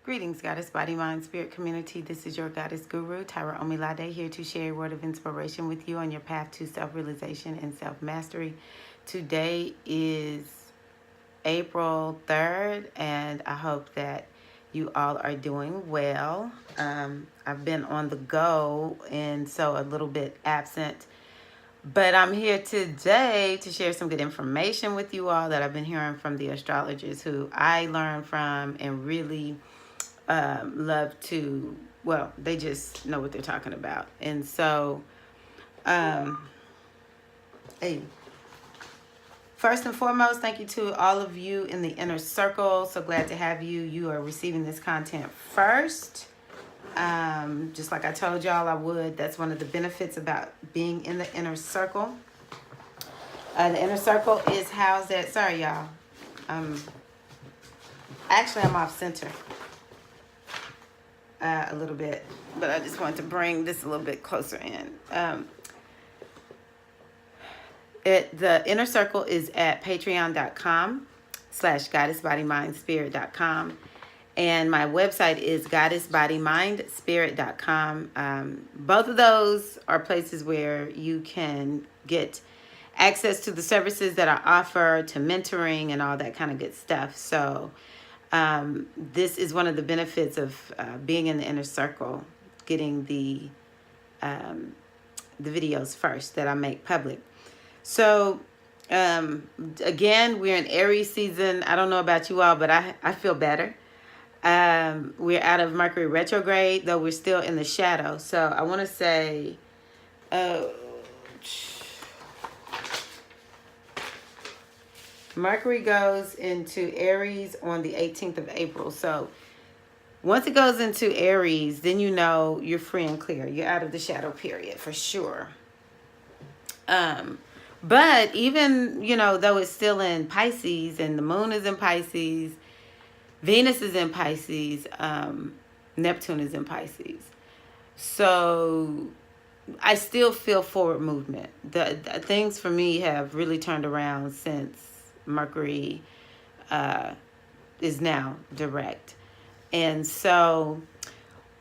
Greetings, Goddess Body, Mind, Spirit community. This is your Goddess Guru, Tyra Omilade, here to share a word of inspiration with you on your path to self-realization and self-mastery. Today is April 3rd, and I hope that you all are doing well. I've been on the go and so a little bit absent, but I'm here today to share some good information with you all that I've been hearing from the astrologers who I learned from and really love to, well, they just know what they're talking about. And so, hey, first and foremost, thank you to all of you in the inner circle. So glad to have you. You are receiving this content first. Just like I told y'all I would. That's one of the benefits about being in the inner circle. The inner circle is housed at, sorry y'all. Actually, I'm off center a little bit, but I just wanted to bring this a little bit closer in. The inner circle is at patreon.com/goddessbodymindspirit.com, and my website is goddessbodymindspirit.com. Both of those are places where you can get access to the services that I offer, to mentoring and all that kind of good stuff. So this is one of the benefits of being in the inner circle, getting the videos first that I make public. So again, we're in Aries season. I don't know about you all, but I feel better. We're out of Mercury retrograde, though we're still in the shadow. So I want to say, Mercury goes into Aries on the 18th of April. So once it goes into Aries, then you know you're free and clear. You're out of the shadow period for sure. But even, though it's still in Pisces and the moon is in Pisces, Venus is in Pisces, Neptune is in Pisces. So I still feel forward movement. The things for me have really turned around since Mercury is now direct. And so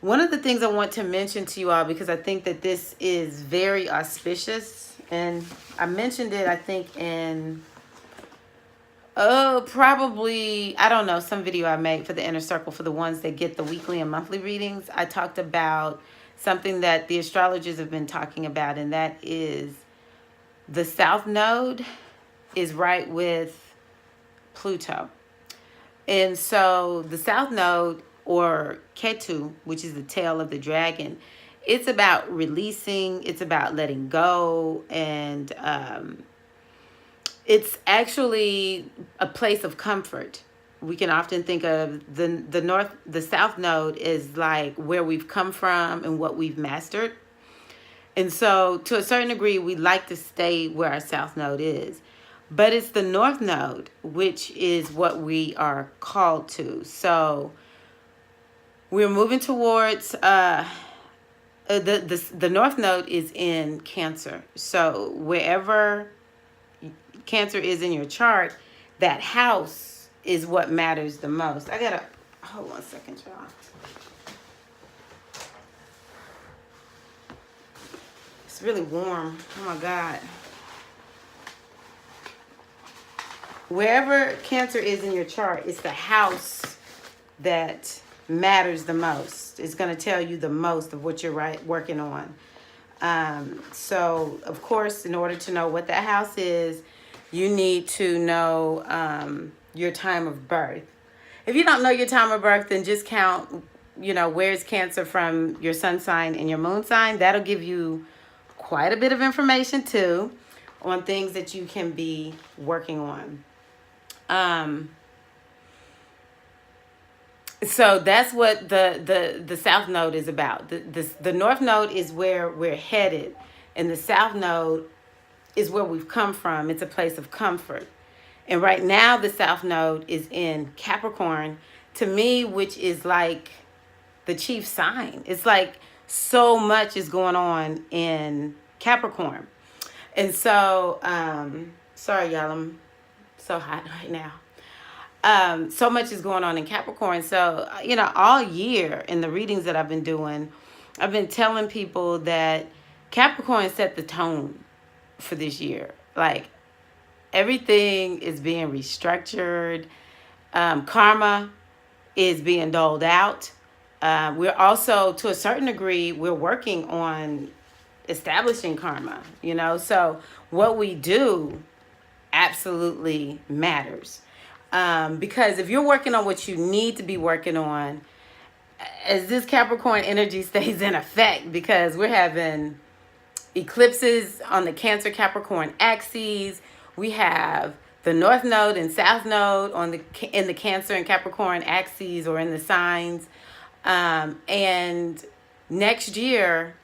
one of the things I want to mention to you all, because I think that this is very auspicious, and I mentioned it, I think, in probably, I don't know, some video I made for the inner circle for the ones that get the weekly and monthly readings. I talked about something that the astrologers have been talking about, and that is the South Node is right with Pluto. And so the South Node, or Ketu, which is the tail of the dragon, it's about releasing, it's about letting go, and it's actually a place of comfort. We can often think of the South Node is like where we've come from and what we've mastered. And so to a certain degree, we like to stay where our South Node is. But it's the North Node, which is what we are called to. So we're moving towards, the North Node is in Cancer. So wherever Cancer is in your chart, that house is what matters the most. I gotta, hold on a second, y'all. It's really warm. Oh my God. Wherever Cancer is in your chart, it's the house that matters the most. It's going to tell you the most of what you're working on. So, of course, in order to know what that house is, you need to know your time of birth. If you don't know your time of birth, then just count, where's Cancer from your sun sign and your moon sign. That'll give you quite a bit of information, too, on things that you can be working on. So that's what the South Node is about. The North Node is where we're headed, and the South Node is where we've come from. It's a place of comfort. And right now the South Node is in Capricorn, to me, which is like the chief sign. It's like so much is going on in Capricorn. And so, sorry y'all, I'm so hot right now. So much is going on in Capricorn. So, all year in the readings that I've been doing, I've been telling people that Capricorn set the tone for this year. Like, everything is being restructured. Karma is being doled out. We're also, to a certain degree, we're working on establishing karma, So what we do absolutely matters. Because if you're working on what you need to be working on, as this Capricorn energy stays in effect, because we're having eclipses on the Cancer Capricorn axes, we have the North Node and South Node in the Cancer and Capricorn axes, or in the signs, and next year,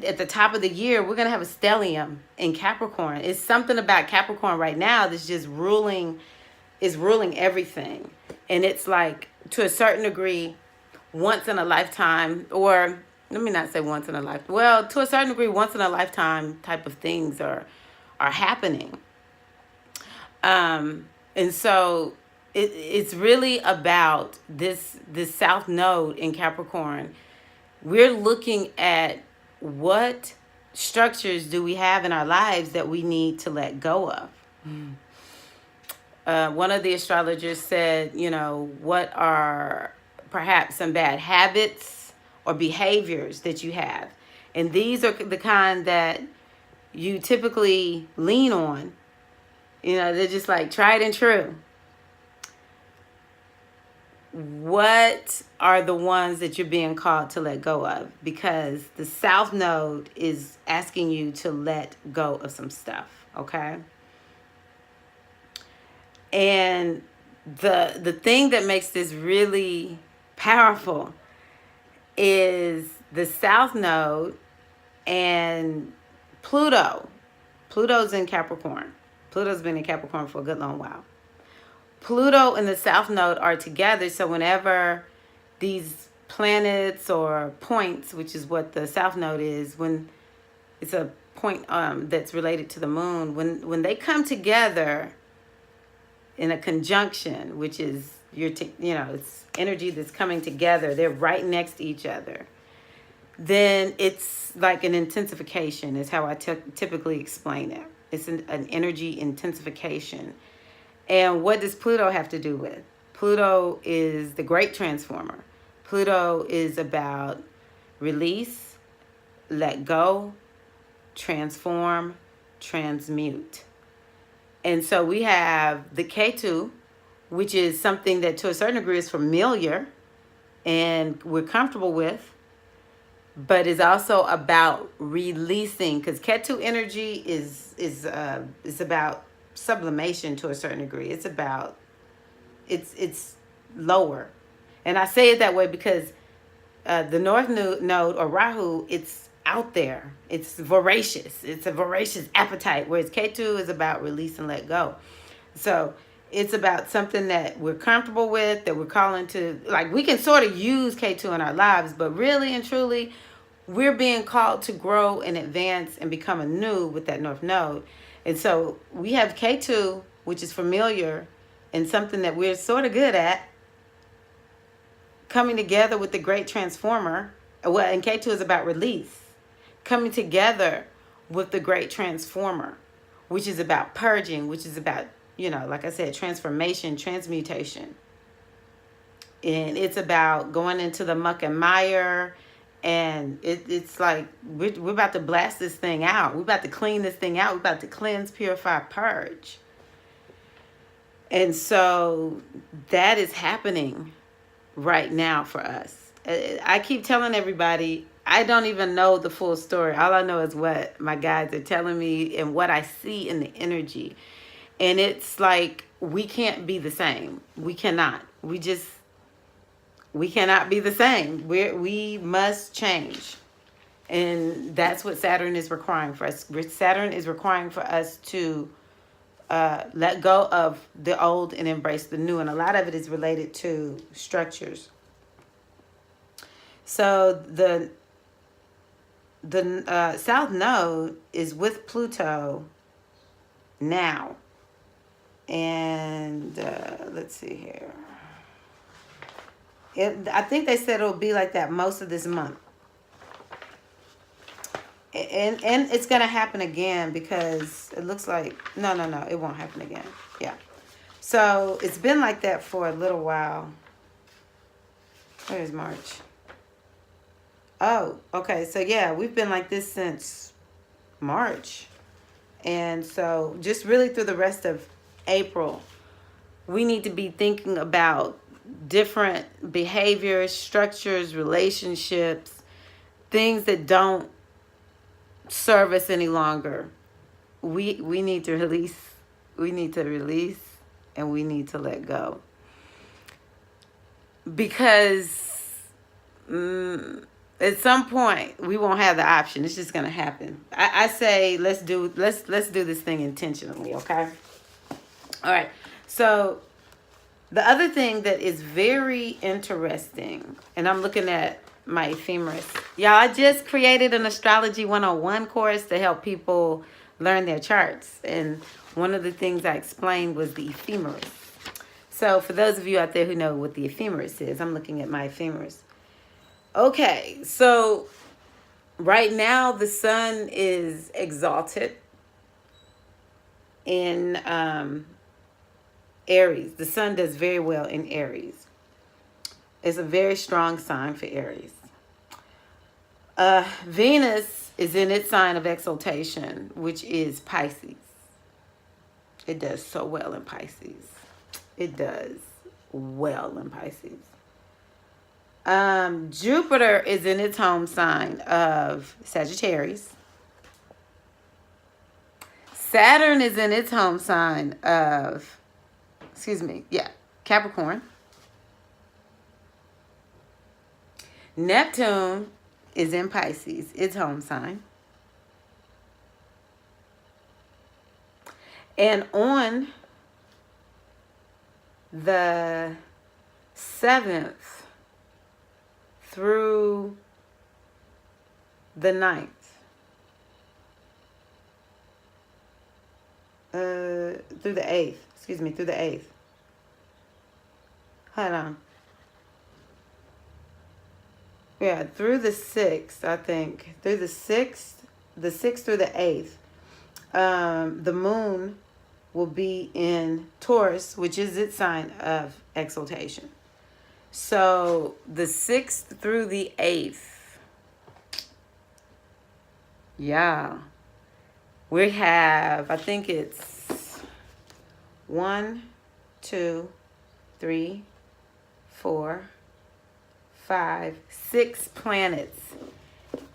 at the top of the year, we're going to have a stellium in Capricorn. It's something about Capricorn right now that's just ruling everything. And it's like, to a certain degree, once in a lifetime, or let me not say once in a life. Well, to a certain degree, once in a lifetime type of things are happening. And so it's really about this South Node in Capricorn. We're looking at what structures do we have in our lives that we need to let go of. One of the astrologers said, what are perhaps some bad habits or behaviors that you have? And these are the kind that you typically lean on. They're just like tried and true. What are the ones that you're being called to let go of? Because the South Node is asking you to let go of some stuff, okay? And the thing that makes this really powerful is the South Node and Pluto. Pluto's in Capricorn. Pluto's been in Capricorn for a good long while. Pluto and the South Node are together, so whenever these planets or points, which is what the South Node is, when it's a point that's related to the moon, when they come together in a conjunction, which is it's energy that's coming together, they're right next to each other, then it's like an intensification is how I typically explain it. It's an energy intensification. And what does Pluto have to do with? Pluto is the great transformer. Pluto is about release, let go, transform, transmute. And so we have the Ketu, which is something that to a certain degree is familiar and we're comfortable with, but is also about releasing, because Ketu energy is about sublimation to a certain degree. It's about it's lower, and I say it that way because the North Node or Rahu, it's out there, it's voracious, it's a voracious appetite, whereas Ketu is about release and let go. So it's about something that we're comfortable with, that we're calling to, like, we can sort of use Ketu in our lives, but really and truly we're being called to grow and advance and become anew with that North Node. And so we have K2, which is familiar and something that we're sort of good at, coming together with the great transformer. Well, and K2 is about release. Coming together with the great transformer, which is about purging, which is about, like I said, transformation, transmutation. And it's about going into the muck and mire. And it's like we're about to blast this thing out. We're about to clean this thing out. We're about to cleanse, purify, purge. And so that is happening right now for us. I keep telling everybody, I don't even know the full story. All I know is what my guides are telling me and what I see in the energy. And it's like we can't be the same. We cannot. We cannot be the same. We must change. And that's what Saturn is requiring for us. Saturn is requiring for us to let go of the old and embrace the new. And a lot of it is related to structures. So the South Node is with Pluto now And let's see here. I think they said it'll be like that most of this month. And it's going to happen again because it looks like, no, it won't happen again. Yeah. So it's been like that for a little while. Where's March? Oh, okay. So yeah, we've been like this since March. And so just really through the rest of April, we need to be thinking about different behaviors, structures, relationships, things that don't serve us any longer. We need to release. We need to release, and we need to let go. Because at some point we won't have the option. It's just gonna happen. I say let's do this thing intentionally, okay? All right. So the other thing that is very interesting, and I'm looking at my ephemeris. Y'all, I just created an Astrology 101 course to help people learn their charts. And one of the things I explained was the ephemeris. So for those of you out there who know what the ephemeris is, I'm looking at my ephemeris. Okay, so right now the sun is exalted in Aries. The sun does very well in Aries. It's a very strong sign for Aries. Venus is in its sign of exaltation, which is Pisces. It does so well in Pisces. It does well in Pisces. Jupiter is in its home sign of Sagittarius. Saturn is in its home sign of, Capricorn. Neptune is in Pisces, its home sign. And on the 7th through the 9th, through the 8th. Hold on. Yeah, through the 6th, I think. Through the 6th through the 8th, the moon will be in Taurus, which is its sign of exaltation. So the 6th through the 8th, yeah, we have, I think it's 1, 2, 3, 4, 5, 6 planets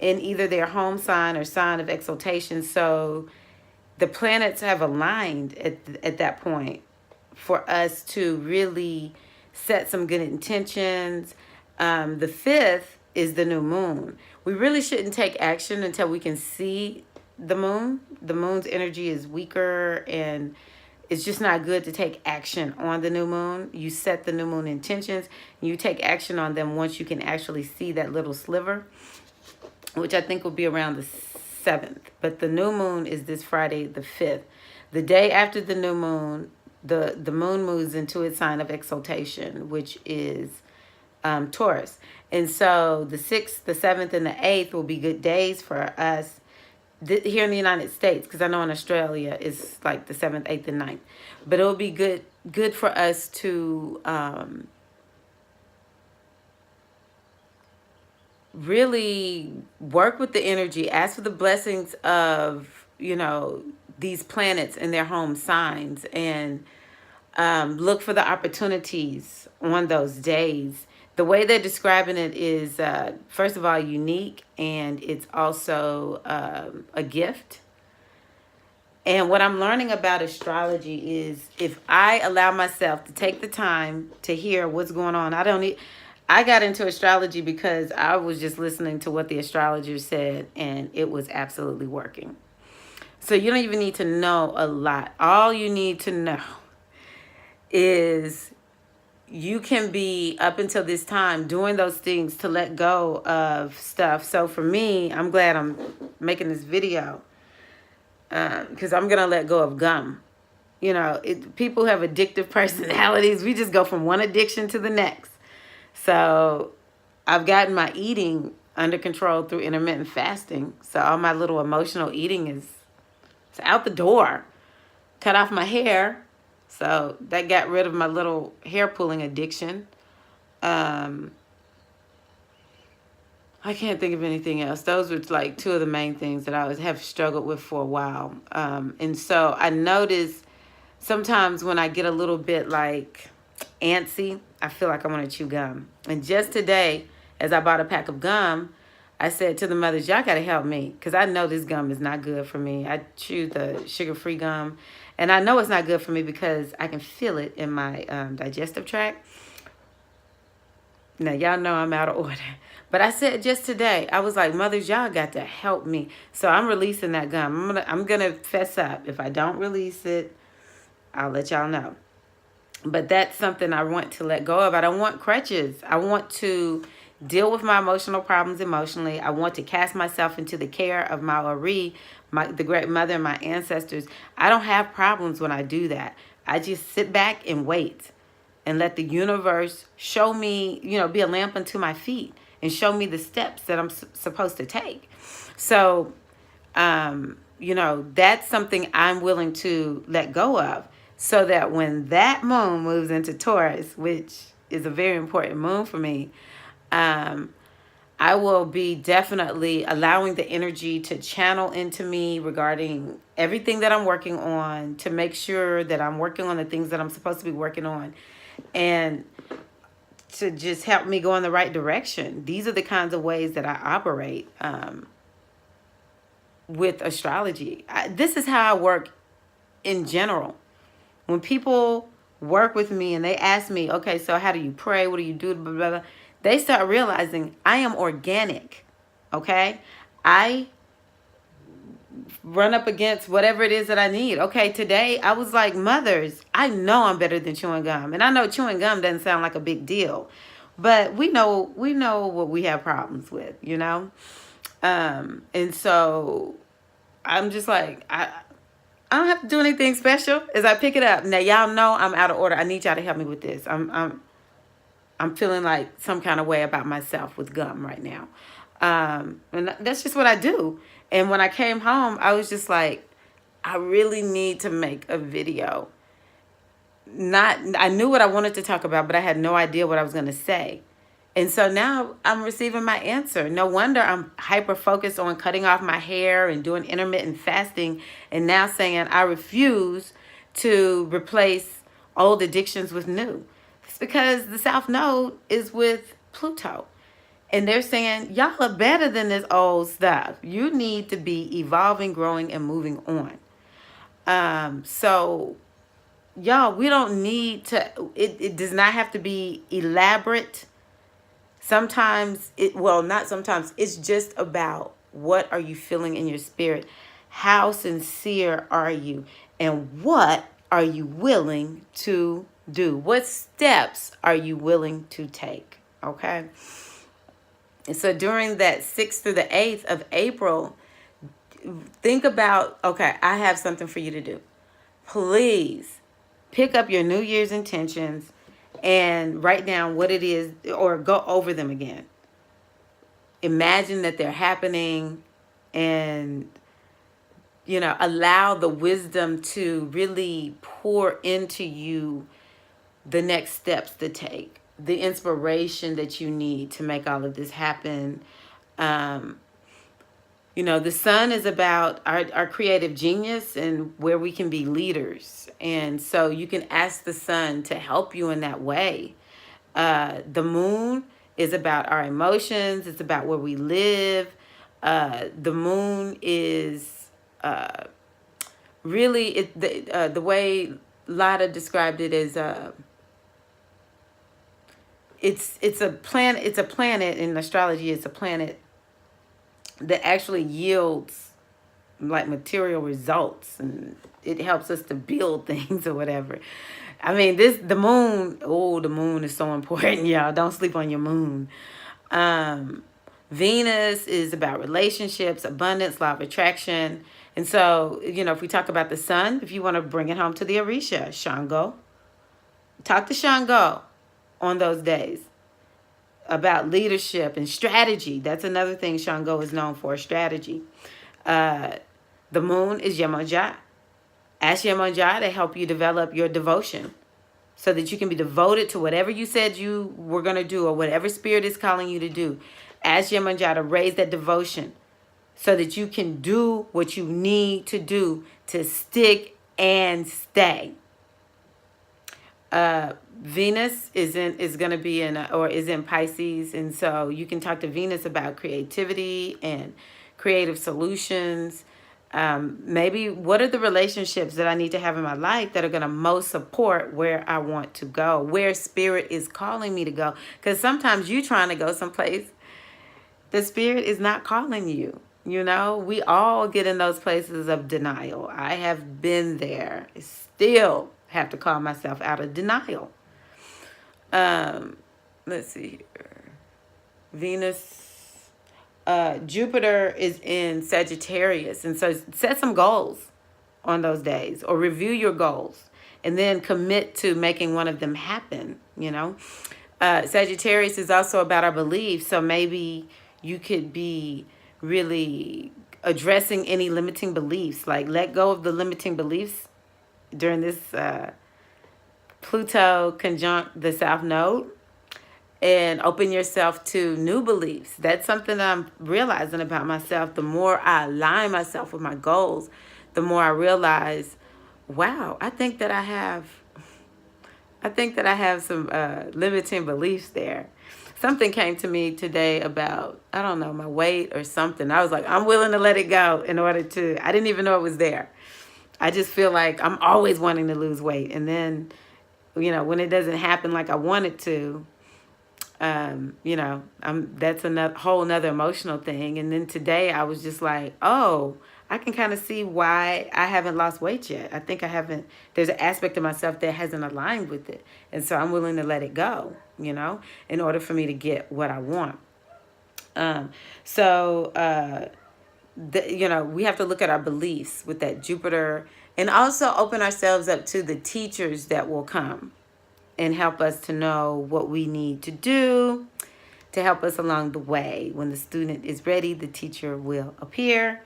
in either their home sign or sign of exaltation. So the planets have aligned at that point for us to really set some good intentions. The 5th is the new moon. We really shouldn't take action until we can see the moon. The moon's energy is weaker, and it's just not good to take action on the new moon. You set the new moon intentions, and you take action on them once you can actually see that little sliver, which I think will be around the 7th. But the new moon is this Friday, the 5th. The day after the new moon, the moon moves into its sign of exaltation, which is Taurus. And so the 6th, the 7th, and the 8th will be good days for us here in the United States, because I know in Australia it's like the 7th, 8th, and 9th. But it'll be good for us to really work with the energy, ask for the blessings of, these planets and their home signs, and look for the opportunities on those days. The way they're describing it is, first of all, unique, and it's also a gift. And what I'm learning about astrology is if I allow myself to take the time to hear what's going on, I got into astrology because I was just listening to what the astrologer said, and it was absolutely working. So you don't even need to know a lot. All you need to know is you can be, up until this time, doing those things to let go of stuff. So for me, I'm glad I'm making this video because I'm going to let go of gum. people have addictive personalities. We just go from one addiction to the next. So I've gotten my eating under control through intermittent fasting. So all my little emotional eating is it's out the door. Cut off my hair. So that got rid of my little hair pulling addiction. I can't think of anything else. Those were like two of the main things that I have struggled with for a while. And so I notice sometimes when I get a little bit like antsy, I feel like I want to chew gum. And just today, as I bought a pack of gum, I said to the mothers, y'all got to help me because I know this gum is not good for me. I chew the sugar-free gum, and I know it's not good for me because I can feel it in my digestive tract. Now, y'all know I'm out of order. But I said just today, I was like, mothers, y'all got to help me. So I'm releasing that gum. I'm gonna fess up. If I don't release it, I'll let y'all know. But that's something I want to let go of. I don't want crutches. I want to deal with my emotional problems emotionally. I want to cast myself into the care of my Ori, the great mother and my ancestors. I don't have problems when I do that. I just sit back and wait and let the universe show me, be a lamp unto my feet and show me the steps that I'm supposed to take. So, that's something I'm willing to let go of so that when that moon moves into Taurus, which is a very important moon for me, I will be definitely allowing the energy to channel into me regarding everything that I'm working on to make sure that I'm working on the things that I'm supposed to be working on and to just help me go in the right direction. These are the kinds of ways that I operate with astrology. This is how I work in general. When people work with me and they ask me, okay, so how do you pray? What do you do? Blah, blah, blah. They start realizing I am organic, okay? I run up against whatever it is that I need. Okay, today I was like, mothers, I know I'm better than chewing gum. And I know chewing gum doesn't sound like a big deal. But we know what we have problems with, And so I'm just like, I don't have to do anything special as I pick it up. Now, y'all know I'm out of order. I need y'all to help me with this. I'm feeling like some kind of way about myself with gum right now. And that's just what I do. And when I came home, I was just like, I really need to make a video. I knew what I wanted to talk about, but I had no idea what I was going to say. And so now I'm receiving my answer. No wonder I'm hyper-focused on cutting off my hair and doing intermittent fasting and now saying I refuse to replace old addictions with new. It's because the South Node is with Pluto. And they're saying, y'all are better than this old stuff. You need to be evolving, growing, and moving on. So, y'all, we don't need to, it does not have to be elaborate. Sometimes, not sometimes, it's just about what are you feeling in your spirit? How sincere are you? And what are you willing to do? What steps are you willing to take? Okay? And so during that 6th through the 8th of April, think about, okay, I have something for you to do. Please pick up your New Year's intentions and write down what it is or go over them again. Imagine that they're happening and, allow the wisdom to really pour into you the next steps to take, the inspiration that you need to make all of this happen. The sun is about our creative genius and where we can be leaders. And so you can ask the sun to help you in that way. The moon is about our emotions. It's about where we live. The moon is really, the way Lada described it is, it's a planet in astrology. It's a planet that actually yields like material results, and it helps us to build things or whatever. I mean, the moon is so important, y'all. Don't sleep on your moon. Venus is about relationships, abundance, law of attraction. And so, if we talk about the sun, if you want to bring it home to the Orisha, Shango, talk to Shango on those days about leadership and strategy. That's another thing Shango is known for, strategy. The moon is Yemonja. Ask Yemonja to help you develop your devotion so that you can be devoted to whatever you said you were going to do or whatever spirit is calling you to do. Ask Yemonja to raise that devotion so that you can do what you need to do to stick and stay. Venus is going to be is in Pisces, and so you can talk to Venus about creativity and creative solutions. Maybe what are the relationships that I need to have in my life that are going to most support where I want to go, where spirit is calling me to go? Because sometimes you trying to go someplace, the spirit is not calling you. We all get in those places of denial. I have been there. Still have to call myself out of denial. Let's see here. Venus, Jupiter is in Sagittarius. And so set some goals on those days or review your goals and then commit to making one of them happen, Sagittarius is also about our beliefs. So maybe you could be really addressing any limiting beliefs, like let go of the limiting beliefs during this Pluto conjunct the South Node and open yourself to new beliefs. That's something that I'm realizing about myself. The more I align myself with my goals, the more I realize, wow, I think that I have some limiting beliefs there. Something came to me today about, I don't know, my weight or something. I was like, I'm willing to let it go in order to, I didn't even know it was there. I just feel like I'm always wanting to lose weight. And then, when it doesn't happen like I want it to, that's whole nother emotional thing. And then today I was just like, oh, I can kind of see why I haven't lost weight yet. I think there's an aspect of myself that hasn't aligned with it. And so I'm willing to let it go, in order for me to get what I want. We have to look at our beliefs with that Jupiter and also open ourselves up to the teachers that will come and help us to know what we need to do to help us along the way. When the student is ready, the teacher will appear.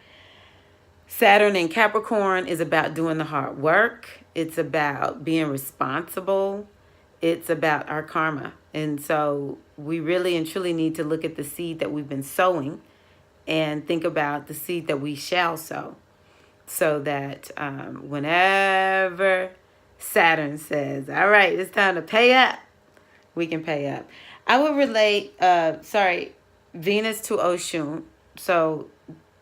Saturn in Capricorn is about doing the hard work. It's about being responsible. It's about our karma. And so we really and truly need to look at the seed that we've been sowing and think about the seed that we shall sow, so that whenever Saturn says, all right, it's time to pay up, we can pay up. I would relate, Venus to Oshun. So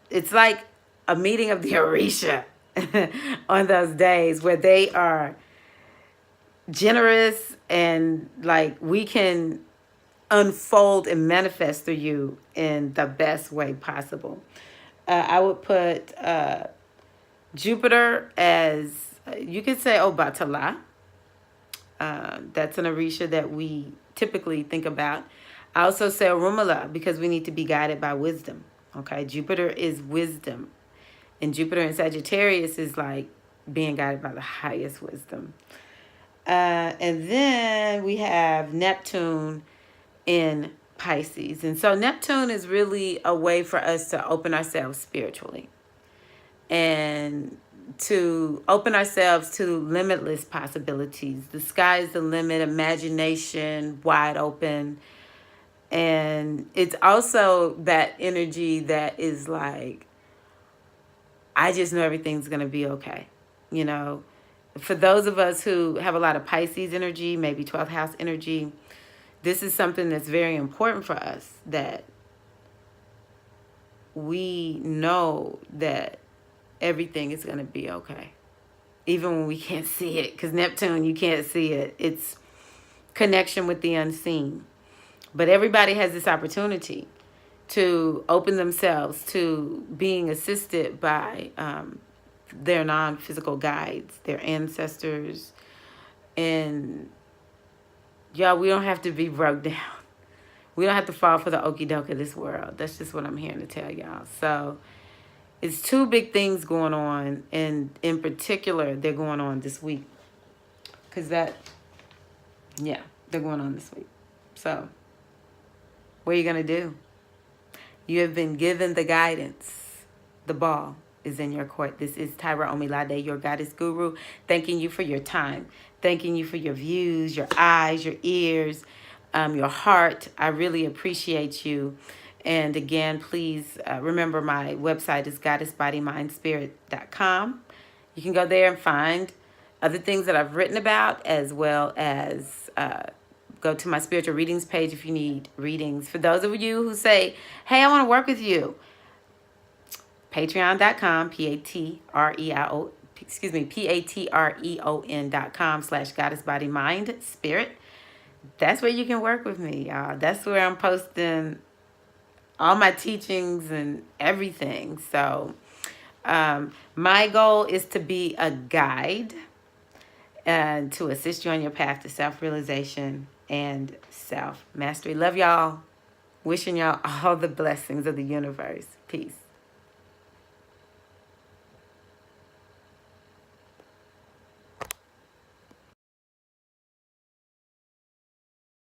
it's like a meeting of the Orisha on those days where they are generous and like we can unfold and manifest through you in the best way possible. I would put Jupiter as, you could say, Obatala. That's an Orisha that we typically think about. I also say Orunmila because we need to be guided by wisdom. Okay, Jupiter is wisdom. And Jupiter in Sagittarius is like being guided by the highest wisdom. And then we have Neptune in Pisces. And so Neptune is really a way for us to open ourselves spiritually and to open ourselves to limitless possibilities. The sky is the limit, imagination wide open. And it's also that energy that is like, I just know everything's going to be okay. For those of us who have a lot of Pisces energy, maybe 12th house energy, this is something that's very important for us, that we know that everything is going to be okay, even when we can't see it, because Neptune, you can't see it. It's connection with the unseen. But everybody has this opportunity to open themselves to being assisted by their non-physical guides, their ancestors. And y'all, we don't have to be broke down. We don't have to fall for the okie doke of this world. That's just what I'm here to tell y'all. So it's two big things going on, and in particular, they're going on this week. Because they're going on this week. So what are you going to do? You have been given the guidance. The ball is in your court. This is Tyra Omilade, your goddess guru, thanking you for your time, thanking you for your views, your eyes, your ears, your heart. I really appreciate you. And again, please remember my website is goddessbodymindspirit.com. You can go there and find other things that I've written about, as well as go to my spiritual readings page if you need readings. For those of you who say, hey, I want to work with you, patreon.com, patreon.com/goddessbodymindspirit. That's where you can work with me, y'all. That's where I'm posting all my teachings and everything. So my goal is to be a guide and to assist you on your path to self-realization and self-mastery. Love y'all. Wishing y'all all the blessings of the universe. Peace.